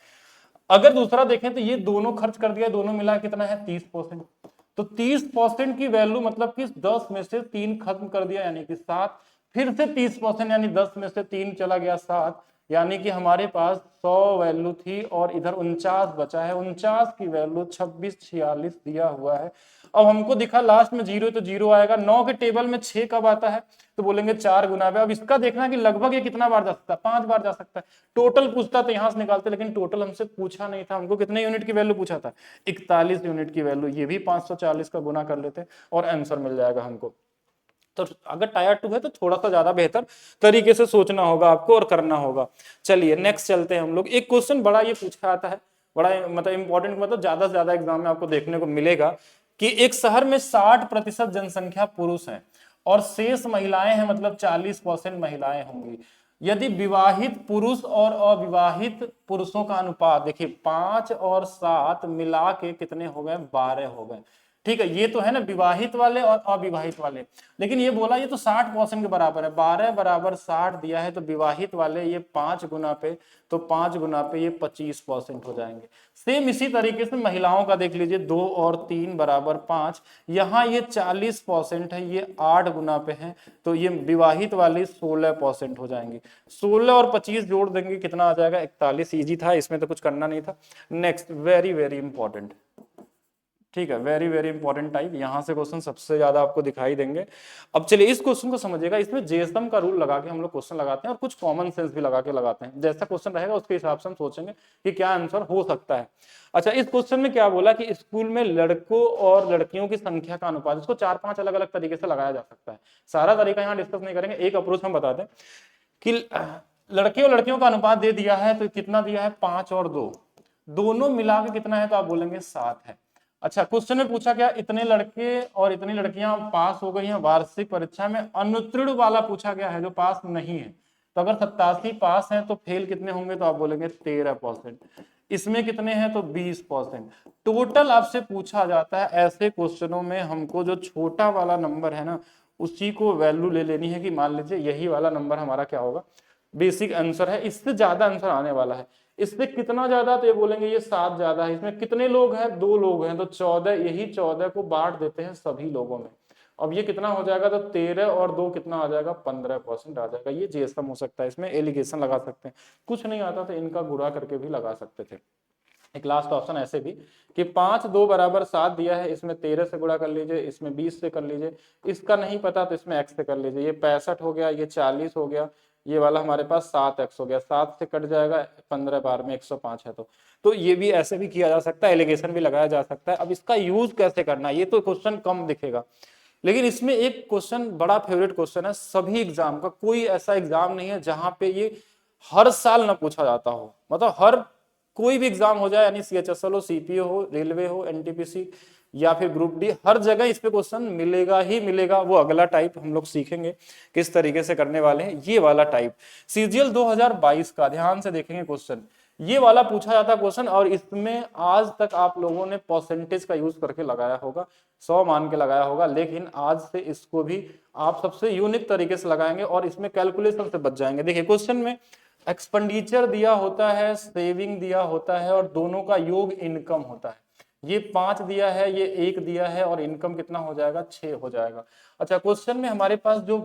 S1: अगर दूसरा देखें तो ये दोनों खर्च कर दिया, दोनों मिला कितना है 30%। तो 30% की वैल्यू मतलब कि 10 में से 3 खत्म कर दिया यानी कि 7, फिर से 30% यानी 10 में से 3 चला गया 7, यानी कि हमारे पास 100 वैल्यू थी और इधर 49 बचा है। 49 की वैल्यू 26 46 दिया हुआ है। अब हमको दिखा लास्ट में 0, तो 0 आएगा। 9 के टेबल में 6 कब आता है? तो बोलेंगे 4 गुना पे। अब इसका देखना है कि लगभग ये कितना बार जा सकता है, 5 बार जा सकता है। टोटल पूछता तो यहां से निकालते, लेकिन टोटल हमसे पूछा नहीं था, हमको कितने यूनिट की वैल्यू पूछा था? 41 यूनिट की वैल्यू। ये भी 540 का गुना कर लेते और आंसर मिल जाएगा हमको। तो अगर टायर 2 है तो थोड़ा सा ज्यादा बेहतर तरीके से सोचना होगा आपको और करना होगा। चलिए नेक्स्ट चलते हैं हम लोग। एक क्वेश्चन बड़ा ये पूछा आता है, बड़ा मतलब इंपॉर्टेंट, मतलब ज्यादा से ज्यादा एग्जाम में आपको देखने को मिलेगा कि एक शहर में 60% जनसंख्या पुरुष है और शेष महिलाएं हैं, मतलब 40% महिलाएं होंगी। यदि विवाहित पुरुष और अविवाहित पुरुषों का अनुपात, देखिए 5 और 7 मिला के कितने हो गए? 12 हो गए। ठीक है, ये तो है ना विवाहित वाले और अविवाहित वाले, लेकिन ये बोला ये तो 60% के बराबर है। 12 बराबर 60 दिया है, तो विवाहित वाले ये 5 गुना पे, तो 5 गुना पे ये 25% हो जाएंगे। सेम इसी तरीके से महिलाओं का देख लीजिए, 2 और 3 बराबर 5, यहाँ ये 40% है, ये 8 गुना पे है, तो ये विवाहित वाली 16% हो जाएंगे। 16 और 25 जोड़ देंगे कितना आ जाएगा? 41। ईजी था, इसमें तो कुछ करना नहीं था। नेक्स्ट, वेरी वेरी इंपॉर्टेंट, ठीक है, वेरी वेरी इंपॉर्टेंट टाइप, यहां से क्वेश्चन सबसे ज्यादा आपको दिखाई देंगे। अब चलिए इस क्वेश्चन को समझिएगा। इसमें जेएसएम का रूल लगा के हम लोग क्वेश्चन लगाते हैं और कुछ कॉमन सेंस भी लगा के लगाते हैं। जैसा क्वेश्चन रहेगा उसके हिसाब से हम सोचेंगे कि क्या आंसर हो सकता है। अच्छा, इस क्वेश्चन में क्या बोला कि स्कूल में लड़कों और लड़कियों की संख्या का अनुपात, इसको 4-5 अलग अलग तरीके से लगाया जा सकता है। सारा तरीका यहाँ डिस्कस नहीं करेंगे, एक अप्रोच हम बता दें कि लड़के और लड़कियों का अनुपात दे दिया है, तो कितना दिया है? 5 और 2, दोनों मिला के कितना है? तो आप बोलेंगे 7 है। अच्छा, क्वेश्चन में पूछा गया इतने लड़के और इतनी लड़कियां पास हो गई हैं वार्षिक परीक्षा में, अनुत्तीर्ण वाला पूछा गया है जो पास नहीं है। तो अगर 87 पास हैं तो फेल कितने होंगे? तो आप बोलेंगे 13%। इसमें कितने हैं? तो 20%। टोटल आपसे पूछा जाता है ऐसे क्वेश्चनों में, हमको जो छोटा वाला नंबर है ना उसी को वैल्यू ले लेनी है कि मान लीजिए यही वाला नंबर हमारा क्या होगा? बेसिक आंसर है। इससे ज्यादा आंसर आने वाला है। इससे कितना ज्यादा? तो ये बोलेंगे ये 7 ज्यादा है। इसमें कितने लोग हैं? 2 लोग हैं, तो 14, यही 14 को बांट देते हैं सभी लोगों में। अब ये कितना हो जाएगा? तो 13 और 2 कितना आ जाएगा? 15% आ जाएगा। ये जेएसएम हो सकता है, इसमें एलिगेशन लगा सकते हैं। कुछ नहीं आता तो इनका गुणा करके भी लगा सकते थे। एक लास्ट ऑप्शन ऐसे भी कि 5 2 बराबर 7 दिया है, इसमें 13 से गुणा कर लीजिए, इसमें 20 से कर लीजिए, इसका नहीं पता तो इसमें x से कर लीजिए। ये 65 हो गया, ये 40 हो गया, ये वाला हमारे पास 7x हो गया, 7 से कट जाएगा 15 बार में 105 है तो ये भी ऐसे भी किया जा सकता है, एलिगेशन भी लगाया जा सकता है। अब इसका यूज कैसे करना है ये तो क्वेश्चन कम दिखेगा, लेकिन इसमें एक क्वेश्चन बड़ा फेवरेट क्वेश्चन है सभी एग्जाम का, कोई ऐसा एग्जाम नहीं है जहां पे ये हर साल ना पूछा जाता हो, मतलब हर कोई भी एग्जाम हो जाए, यानी सीएचएसएल हो, सीपीओ हो, रेलवे हो, एनटीपीसी या फिर ग्रुप डी, हर जगह इस पे क्वेश्चन मिलेगा ही मिलेगा। वो अगला टाइप हम लोग सीखेंगे किस तरीके से करने वाले हैं। ये वाला टाइप सीजीएल 2022 का ध्यान से देखेंगे क्वेश्चन, ये वाला पूछा जाता क्वेश्चन, और इसमें आज तक आप लोगों ने परसेंटेज का यूज करके लगाया होगा, 100 मान के लगाया होगा, लेकिन आज से इसको भी आप सबसे यूनिक तरीके से लगाएंगे और इसमें कैलकुलेशन से बच जाएंगे। देखिए क्वेश्चन में एक्सपेंडिचर दिया होता है, सेविंग दिया होता है, और दोनों का योग इनकम होता है। ये 5 दिया है, ये 1 दिया है, और इनकम कितना हो जाएगा, 6 हो जाएगा। अच्छा, क्वेश्चन में हमारे पास जो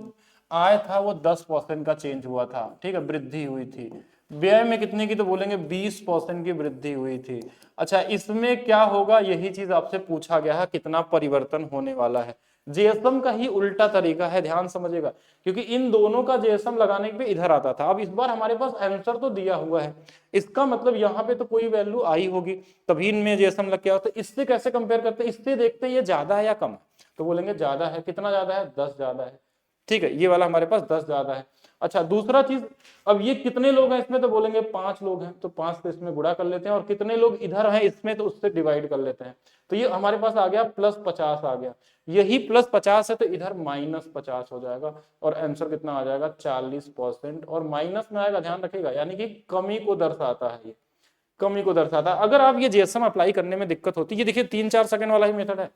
S1: आय था वो 10% का चेंज हुआ था, ठीक है, वृद्धि हुई थी। व्यय में कितने की, तो बोलेंगे 20% की वृद्धि हुई थी। अच्छा, इसमें क्या होगा, यही चीज आपसे पूछा गया है, कितना परिवर्तन होने वाला है। जेएसएम का ही उल्टा तरीका है, ध्यान समझिएगा, क्योंकि इन दोनों का जेएसएम लगाने पे इधर आता था। अब इस बार हमारे पास आंसर तो दिया हुआ है, इसका मतलब यहाँ पे तो कोई वैल्यू आई होगी तभी इनमें जेएसएम लग गया। तो इससे कैसे कंपेयर करते हैं, इससे देखते हैं ये ज्यादा है या कम है, तो बोलेंगे ज्यादा है। कितना ज्यादा है, 10 ज्यादा है, ठीक है, ये वाला हमारे पास 10 ज्यादा है। अच्छा, दूसरा चीज, अब ये कितने लोग हैं इसमें, तो बोलेंगे 5 लोग हैं, तो 5 से इसमें गुणा कर लेते हैं, और कितने लोग इधर हैं इसमें, तो उससे डिवाइड कर लेते हैं। तो ये हमारे पास आ गया +50 आ गया, यही +50 है तो इधर -50 हो जाएगा, और आंसर कितना आ जाएगा, 40%। और माइनस में आएगा, ध्यान रखिएगा, यानी कि कमी को दर्शाता है, ये कमी को दर्शाता है। अगर आप ये जेएसएम अप्लाई करने में दिक्कत होती है, ये देखिए 3-4 सेकंड वाला ही मेथड है,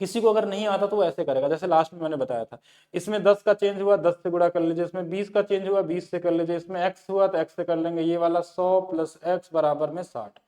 S1: किसी को अगर नहीं आता तो वो ऐसे करेगा, जैसे लास्ट में मैंने बताया था, इसमें 10 का चेंज हुआ 10 से गुणा कर लीजिए, इसमें 20 का चेंज हुआ 20 से कर लीजिए, इसमें x हुआ तो x से कर लेंगे, ये वाला 100 + x बराबर में 60,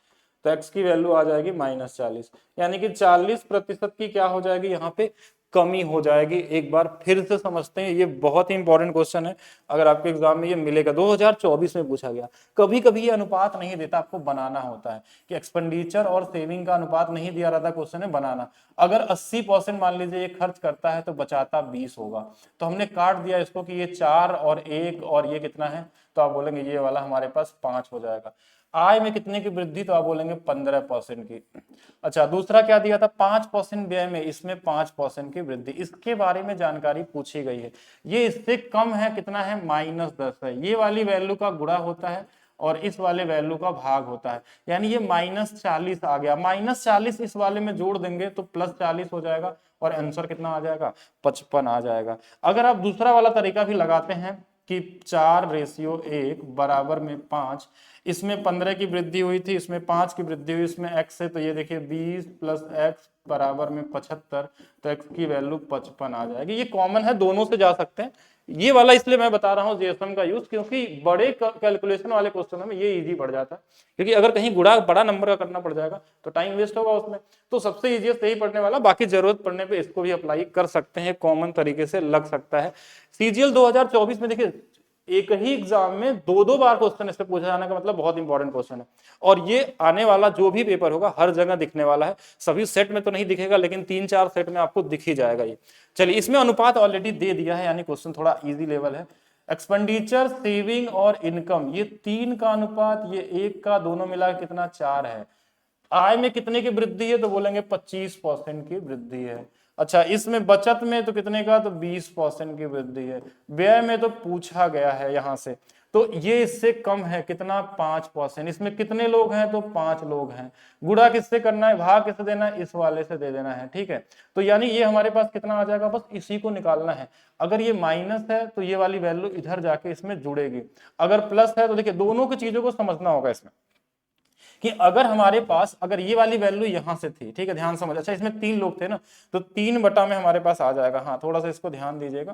S1: तो x की वैल्यू आ जाएगी -40, यानी कि 40% की क्या हो जाएगी, यहाँ पे कमी हो जाएगी। एक बार फिर से समझते हैं, ये बहुत ही इंपॉर्टेंट क्वेश्चन है, अगर आपके एग्जाम में ये मिलेगा, 2024 में पूछा गया। कभी कभी ये अनुपात नहीं देता, आपको बनाना होता है कि एक्सपेंडिचर और सेविंग का अनुपात नहीं दिया रहता, क्वेश्चन है बनाना। अगर 80% मान लीजिए ये खर्च करता है तो बचाता 20 होगा, तो हमने काट दिया इसको कि ये 4 और 1 और ये कितना है, तो आप बोलेंगे ये वाला हमारे पास 5 हो जाएगा। आय में कितने की वृद्धि, तो आप बोलेंगे 15% की। अच्छा, दूसरा क्या दिया था, 5% व्यय में, इसमें 5% की वृद्धि, इसके बारे में जानकारी पूछी गई है। ये इससे कम है, कितना है, -10 है, ये वाली वैल्यू का गुणा होता है और इस वाले वैल्यू का भाग होता है, यानी ये -40 आ गया, -40 इस वाले में जोड़ देंगे तो +40 हो जाएगा, और आंसर कितना आ जाएगा, 55 आ जाएगा। अगर आप दूसरा वाला तरीका भी लगाते हैं कि 4:1 बराबर में 5, इसमें 15 की वृद्धि हुई थी, इसमें 5 की वृद्धि हुई, इसमें x है, तो ये देखिए 20 + x बराबर में 75, तो x की वैल्यू 55 आ जाएगी। ये कॉमन है, दोनों से जा सकते हैं। ये वाला इसलिए मैं बता रहा हूँ जेएसएम का यूज, क्योंकि बड़े कैलकुलेशन वाले क्वेश्चनों में ये इजी पड़ जाता है, क्योंकि अगर कहीं गुणा बड़ा नंबर का करना पड़ जाएगा तो टाइम वेस्ट होगा उसमें। तो सबसे इजीएस्ट यही पढ़ने वाला, बाकी जरूरत पड़ने पे इसको भी अप्लाई कर सकते हैं, कॉमन तरीके से लग सकता है। सीजीएल 2024 में देखिए एक ही एग्जाम में 2-2 बार क्वेश्चन इस पे पूछा जाने का मतलब बहुत इंपॉर्टेंट क्वेश्चन है, और ये आने वाला जो भी पेपर होगा हर जगह दिखने वाला है, सभी सेट में तो नहीं दिखेगा, लेकिन 3-4 सेट में आपको दिख ही जाएगा ये। चलिए, इसमें अनुपात ऑलरेडी दे दिया है, यानी क्वेश्चन थोड़ा इजी लेवल है। एक्सपेंडिचर, सेविंग और इनकम, ये 3 का अनुपात, ये 1 का, दोनों मिला कितना, 4 है। आय में कितने की वृद्धि है, तो बोलेंगे 25% की वृद्धि है। अच्छा, इसमें बचत में तो कितने का, तो 20% की वृद्धि है। व्यय में तो पूछा गया है यहां से, तो ये इससे कम है, कितना, 5%। इसमें कितने लोग हैं, तो 5 लोग हैं। गुणा किससे करना है, भाग किससे देना है, इस वाले से दे देना है, ठीक है। तो यानी ये हमारे पास कितना आ जाएगा, बस इसी को निकालना है। अगर ये माइनस है तो ये वाली वैल्यू इधर जाके इसमें जुड़ेगी, अगर प्लस है तो देखिए दोनों की चीजों को समझना होगा इसमें, कि अगर हमारे पास, अगर ये वाली वैल्यू यहां से थी, ठीक है, ध्यान समझ। अच्छा, इसमें 3 लोग थे ना, तो 3 बटा में हमारे पास आ जाएगा। हाँ, थोड़ा सा इसको ध्यान दीजिएगा,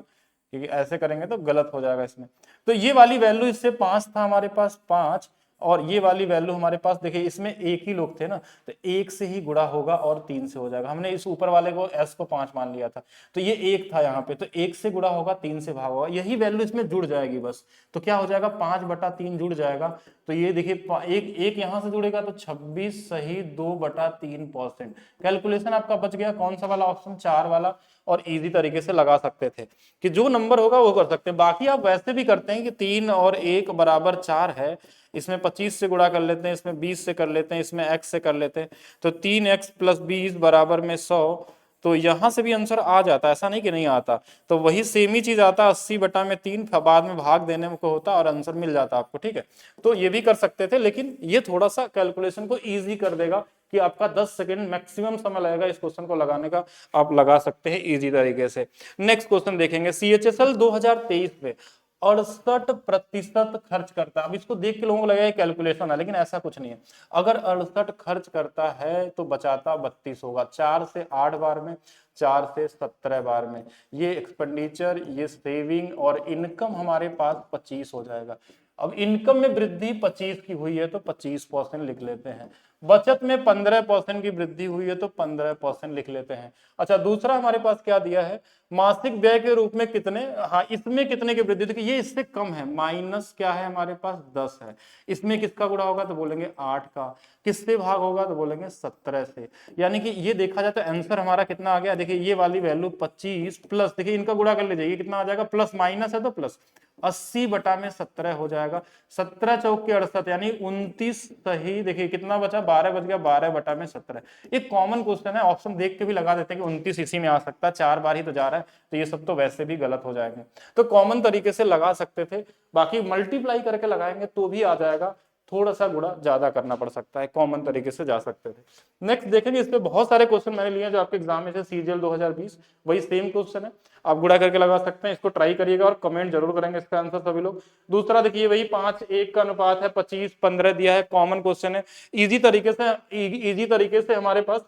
S1: क्योंकि ऐसे करेंगे तो गलत हो जाएगा इसमें। तो ये वाली वैल्यू इससे 5 था हमारे पास, 5, और ये वाली वैल्यू हमारे पास देखिए, इसमें एक ही लोग थे ना, तो एक से ही गुणा होगा और 3 से हो जाएगा। हमने इस ऊपर वाले को s को 5 मान लिया था, तो ये एक था यहाँ पे, तो एक से गुणा होगा 3 से भाग होगा, यही वैल्यू इसमें जुड़ जाएगी बस। तो क्या हो जाएगा, 5/3 जुड़ जाएगा। तो ये देखिए एक एक यहाँ से जुड़ेगा तो 26 सही 2/3%। कैलकुलेशन आपका बच गया, कौन सा वाला ऑप्शन, 4 वाला। और इजी तरीके से लगा सकते थे कि जो नंबर होगा वो कर सकते हैं। बाकी आप वैसे भी करते हैं कि 3 और 1 बराबर 4 है, इसमें 25 से गुणा कर लेते हैं, इसमें 20 से कर लेते हैं, इसमें x से कर लेते हैं, तो 3x + 20 बराबर में 100। तो यहां से भी आंसर आ जाता है, ऐसा नहीं कि नहीं आता। तो वही सेम ही चीज आता, 80/3, बाद में भाग देने को होता और आंसर मिल जाता आपको, ठीक है। तो ये भी कर सकते थे, लेकिन ये थोड़ा सा कैलकुलेशन को ईजी कर देगा कि आपका 10 सेकंड मैक्सिमम समय लगेगा इस क्वेश्चन को लगाने का, आप लगा सकते हैं इजी तरीके से। नेक्स्ट क्वेश्चन देखेंगे, CHSL 2023 में 68% खर्च करता है। अब इसको देख के लोगों को लगेगा कैलकुलेशन है, लेकिन ऐसा कुछ नहीं है। अगर 68 खर्च करता है तो बचाता 32 होगा, 4 से 8 बार में, 4 से 17 बार में। ये एक्सपेंडिचर, ये सेविंग और इनकम हमारे पास 25 हो जाएगा। अब इनकम में वृद्धि 25 की हुई है तो 25% लिख लेते हैं। बचत में 15% की वृद्धि हुई है तो 15% लिख लेते हैं। अच्छा, दूसरा हमारे पास क्या दिया है, मासिक व्यय के रूप में कितने, हाँ इसमें कितने की वृद्धि, देखिए ये इससे कम है, माइनस क्या है हमारे पास 10 है। इसमें किसका गुणा होगा तो बोलेंगे 8 का, किससे भाग होगा तो बोलेंगे 17 से। यानी कि ये देखा जाए तो आंसर हमारा कितना आ गया, देखिए ये वाली वैल्यू 25 प्लस, देखिए इनका गुणा कर लीजिए, ये कितना आ जाएगा, प्लस माइनस है तो प्लस, 80/17 हो जाएगा। 17 चौक के 68 यानी 29 सही। देखिए कितना बचा, 12 बच गया, 12/17। एक कॉमन क्वेश्चन है, ऑप्शन देख के भी लगा देते हैं कि 29 इसी में आ सकता है, 4 बार ही तो जा रहा है, तो ये सब तो वैसे भी गलत हो जाएंगे। तो कॉमन तरीके से लगा सकते थे, बाकी मल्टीप्लाई करके लगाएंगे तो भी आ जाएगा, थोड़ा सा गुणा ज्यादा करना पड़ सकता है, कॉमन तरीके से जा सकते थे। नेक्स्ट देखेंगे, इस पे बहुत सारे क्वेश्चन मैंने लिए जो आपके एग्जाम में से, CGL 2020 वही सेम क्वेश्चन है, आप गुणा करके लगा सकते हैं। इसको ट्राई करिएगा और कमेंट जरूर करेंगे इसका आंसर सभी लोग। दूसरा देखिए वही 5:1 का अनुपात है, 25-15 दिया है, कॉमन क्वेश्चन है, इजी तरीके से हमारे पास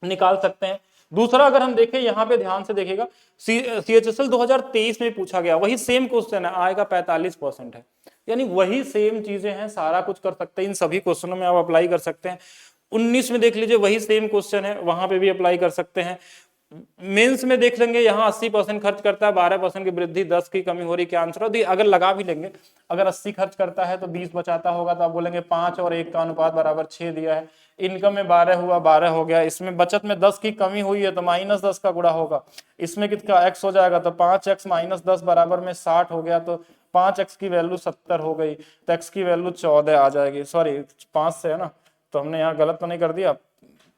S1: निकाल सकते हैं। दूसरा अगर हम देखें, यहाँ पे ध्यान से देखिएगा, CHSL 2023 में पूछा गया वही सेम क्वेश्चन है, आएगा 45% है, यानी वही सेम चीजें हैं, सारा कुछ कर सकते हैं, इन सभी क्वेश्चनों में आप अप्लाई कर सकते हैं। 19 में देख लीजिए वही सेम क्वेश्चन है, वहां पे भी अप्लाई कर सकते हैं। मेंस में देख लेंगे, यहाँ 80% खर्च करता है, 12% की वृद्धि, 10 की कमी हो रही, क्या आंसर होगी। अगर लगा भी लेंगे, अगर 80 खर्च करता है तो 20 बचाता होगा, तो आप बोलेंगे 5 और 1 का अनुपात बराबर 6 दिया है। इनकम में 12 हुआ, 12 हो गया। इसमें बचत में 10 की कमी हुई है तो -10 का गुणा होगा, इसमें कितना x हो जाएगा, तो 5x - 10 बराबर में 60 हो गया, तो 5x की वैल्यू 70 हो गई, तो x की वैल्यू 14 आ जाएगी। सॉरी 5 से है ना, तो हमने यहाँ गलत तो नहीं कर दिया,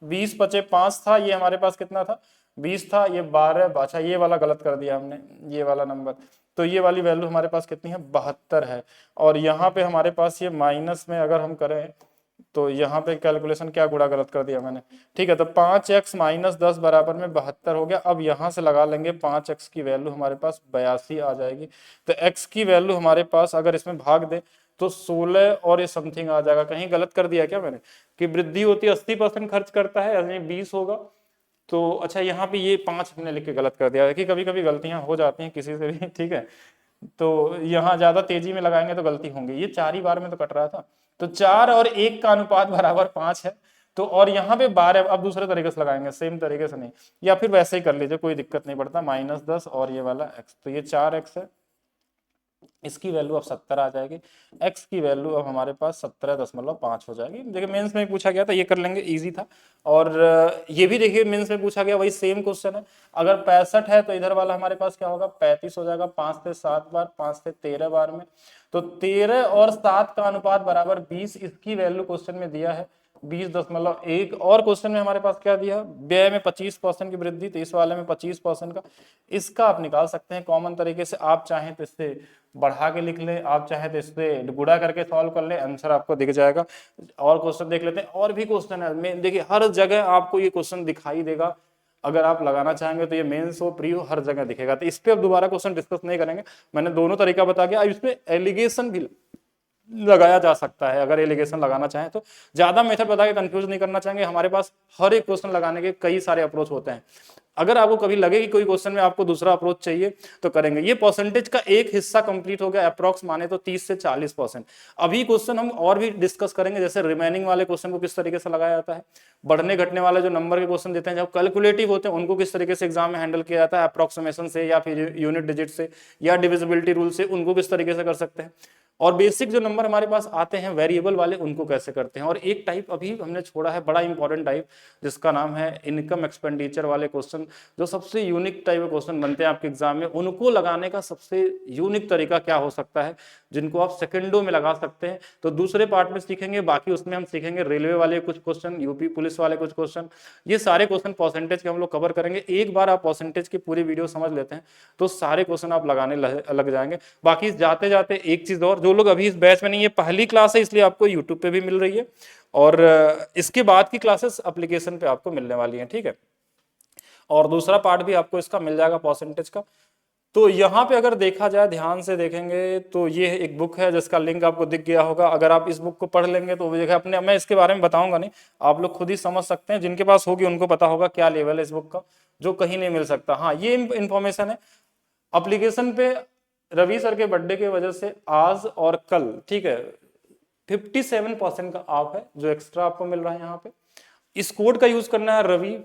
S1: 20 बचे 5 था, ये हमारे पास कितना था 20 था, ये 12, अच्छा ये वाला गलत कर दिया हमने, ये वाला नंबर, तो ये वाली वैल्यू हमारे पास कितनी है 72 है। और यहाँ पे हमारे पास ये माइनस में अगर हम करें तो यहाँ पे कैलकुलेशन क्या गुणा गलत कर दिया मैंने, ठीक है, तो 5x - 10 बराबर में 72 हो गया। अब यहाँ से लगा लेंगे 5x की वैल्यू हमारे पास 82 आ जाएगी, तो x की वैल्यू हमारे पास अगर इसमें भाग दे तो 16 और ये समथिंग आ जाएगा। कहीं गलत कर दिया क्या मैंने, कि वृद्धि होती है 80% खर्च करता है, यानी 20 होगा, तो अच्छा यहाँ पे ये 5 हमने लिख के गलत कर दिया है, कि कभी कभी गलतियां हो जाती हैं किसी से भी, ठीक है। तो यहाँ ज्यादा तेजी में लगाएंगे तो गलती होंगी, ये 4 ही बार में तो कट रहा था, तो 4 और 1 का अनुपात बराबर 5 है। तो और यहाँ पे 12, अब दूसरे तरीके से लगाएंगे, सेम तरीके से नहीं, या फिर वैसे ही कर लीजिए, कोई दिक्कत नहीं पड़ता, -10 और ये वाला x, तो ये 4x है, इसकी वैल्यू अब 70 आ जाएगी, x की वैल्यू अब हमारे पास 17.5 हो जाएगी। देखिए मेंस में पूछा गया था, ये कर लेंगे, इजी था। और ये भी देखिए मेंस में पूछा गया, वही सेम क्वेश्चन है। अगर 65 है तो इधर वाला हमारे पास क्या होगा 35 हो जाएगा, 5 से 7 बार, 5 से 13 बार में, तो 13 और 7 का अनुपात बराबर 20, इसकी वैल्यू क्वेश्चन में दिया है 20.1। और क्वेश्चन में हमारे पास क्या दिया, व्यय में 25% की वृद्धि, तो इस वाले में 25% का, इसका आप निकाल सकते हैं कॉमन तरीके से। आप चाहें तो इससे बढ़ा के लिख ले, आप चाहे तो इससे गुणा करके सॉल्व कर ले, आंसर आपको दिख जाएगा। और क्वेश्चन देख लेते हैं, और भी क्वेश्चन है, मैं देखिए हर जगह आपको ये क्वेश्चन दिखाई देगा, अगर आप लगाना चाहेंगे तो ये मेंस हो प्री हो हर जगह दिखेगा। तो इस पे अब दोबारा क्वेश्चन डिस्कस नहीं करेंगे, मैंने दोनों तरीका बता दिया। अब इसमें एलिगेशन भी लगाया जा सकता है अगर एलिगेशन लगाना चाहें तो। ज्यादा मेथड बता के कंफ्यूज नहीं करना चाहेंगे, हमारे पास हर एक क्वेश्चन लगाने के कई सारे अप्रोच होते हैं। अगर आपको कभी लगे कि कोई क्वेश्चन में आपको दूसरा अप्रोच चाहिए तो करेंगे। ये परसेंटेज का एक हिस्सा कंप्लीट हो गया, अप्रॉक्स माने तो 30 से 40%। अभी क्वेश्चन हम और भी डिस्कस करेंगे, जैसे रिमेनिंग वाले क्वेश्चन को किस तरीके से लगाया जाता है, बढ़ने घटने वाले जो नंबर के क्वेश्चन देते हैं जब कैलकुलेटिव होते हैं उनको किस तरीके से एग्जाम में हैंडल किया जाता है, अप्रोक्सीमेशन से या फिर यूनिट डिजिट से या डिविजिबिलिटी रूल से, उनको किस तरीके से कर सकते हैं। और बेसिक जो नंबर हमारे पास आते हैं वेरिएबल वाले, उनको कैसे करते हैं। और एक टाइप अभी हमने छोड़ा है बड़ा इंपॉर्टेंट टाइप, जिसका नाम है इनकम एक्सपेंडिचर वाले क्वेश्चन, जो सबसे यूनिक टाइप के क्वेश्चन बनते हैं आपके एग्जाम में। उनको लगाने का सबसे यूनिक तरीका क्या हो सकता है, जिनको आप सेकंडों में लगा सकते हैं, तो दूसरे पार्ट में सीखेंगे। बाकी उसमें हम सीखेंगे रेलवे वाले कुछ क्वेश्चन, यूपी पुलिस वाले कुछ क्वेश्चन, ये सारे क्वेश्चन परसेंटेज के हम लोग कवर करेंगे। एक बार आप परसेंटेज की पूरी वीडियो समझ लेते हैं तो सारे क्वेश्चन आप लगाने लग जाएंगे। बाकी जाते जाते एक चीज और, जो लोग अभी इस बैच में नहीं है, पहली क्लास है इसलिए आपको यूट्यूब पे भी मिल रही है, और इसके बाद की क्लासेस एप्लीकेशन पे आपको मिलने वाली हैं, ठीक है। और दूसरा पार्ट भी आपको इसका मिल जाएगा परसेंटेज का। तो यहाँ पे अगर देखा जाए, ध्यान से देखेंगे तो ये एक बुक है जिसका लिंक आपको दिख गया होगा। अगर आप इस बुक को पढ़ लेंगे तो देखा अपने, मैं इसके बारे में बताऊंगा नहीं, आप लोग खुद ही समझ सकते हैं। जिनके पास होगी उनको पता होगा क्या लेवल है इस बुक का, जो कहीं नहीं मिल सकता। हाँ, ये इंफॉर्मेशन है एप्लीकेशन पे। रवि सर के बर्थडे की वजह से आज और कल, ठीक है, 57% का ऑफ है जो एक्स्ट्रा आपको मिल रहा है यहाँ पे। इस कोड का यूज करना है रवि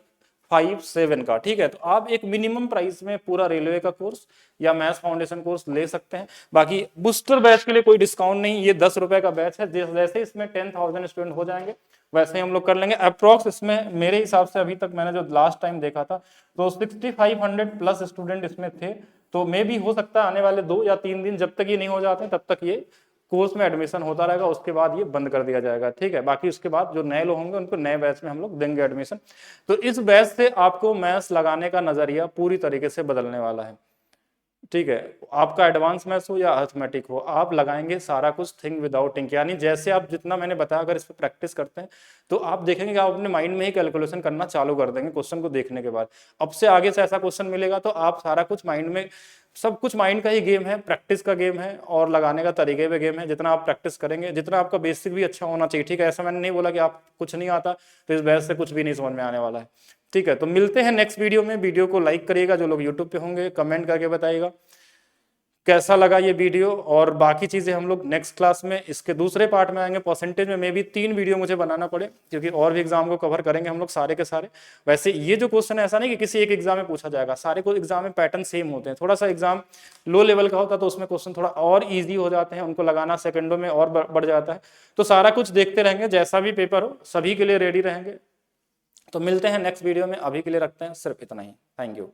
S1: 57 का, ठीक है। तो आप एक मिनिमम प्राइस में पूरा रेलवे का कोर्स या मैथ्स फाउंडेशन कोर्स ले सकते हैं। बाकी बूस्टर बैच के लिए कोई डिस्काउंट नहीं, ये 10 रुपए का बैच है। जैसे इसमें 10,000 स्टूडेंट हो जाएंगे वैसे ही हम लोग कर लेंगे। अप्रॉक्स इसमें मेरे हिसाब से अभी तक मैंने जो लास्ट टाइम देखा था तो 6500 प्लस स्टूडेंट इसमें थे। तो मे भी हो सकता है आने वाले 2 या 3 दिन, जब तक ये नहीं हो जाते तब तक ये कोर्स में एडमिशन होता रहेगा, उसके बाद ये बंद कर दिया जाएगा, ठीक है। बाकी उसके बाद जो नए लोग होंगे उनको नए बैच में हम लोग देंगे एडमिशन। तो इस बैच से आपको मैथ्स लगाने का नजरिया पूरी तरीके से बदलने वाला है, ठीक है। आपका एडवांस मैथ्स हो या अर्थमेटिक हो, आप लगाएंगे सारा कुछ थिंक विदाउट थिंक। यानी जैसे आप जितना मैंने बताया अगर इस पर प्रैक्टिस करते हैं तो आप देखेंगे कि आप अपने माइंड में ही कैलकुलेशन करना चालू कर देंगे क्वेश्चन को देखने के बाद। अब से आगे से ऐसा क्वेश्चन मिलेगा तो आप सारा कुछ माइंड में, सब कुछ माइंड का ही गेम है, प्रैक्टिस का गेम है और लगाने का तरीके पे गेम है। जितना आप प्रैक्टिस करेंगे, जितना आपका बेसिक भी अच्छा होना चाहिए, ठीक है। ऐसा मैंने नहीं बोला कि आप कुछ नहीं आता तो इस बहस से कुछ भी नहीं समझ में आने वाला है, ठीक है। तो मिलते हैं नेक्स्ट वीडियो में। वीडियो को लाइक करिएगा, जो लोग यूट्यूब पे होंगे कमेंट करके बताइएगा कैसा लगा ये वीडियो। और बाकी चीजें हम लोग नेक्स्ट क्लास में इसके दूसरे पार्ट में आएंगे। परसेंटेज में मे भी 3 वीडियो मुझे बनाना पड़े, क्योंकि और भी एग्जाम को कवर करेंगे हम लोग सारे के सारे। वैसे ये जो क्वेश्चन है ऐसा नहीं कि किसी एक एग्जाम में पूछा जाएगा, सारे को एग्जाम में पैटर्न सेम होते हैं। थोड़ा सा एग्जाम लो लेवल का होता है तो उसमें क्वेश्चन थोड़ा और ईजी हो जाते हैं, उनको लगाना सेकंडों में और बढ़ जाता है। तो सारा कुछ देखते रहेंगे, जैसा भी पेपर हो सभी के लिए रेडी रहेंगे। तो मिलते हैं नेक्स्ट वीडियो में, अभी के लिए रखते हैं सिर्फ इतना ही। Thank you.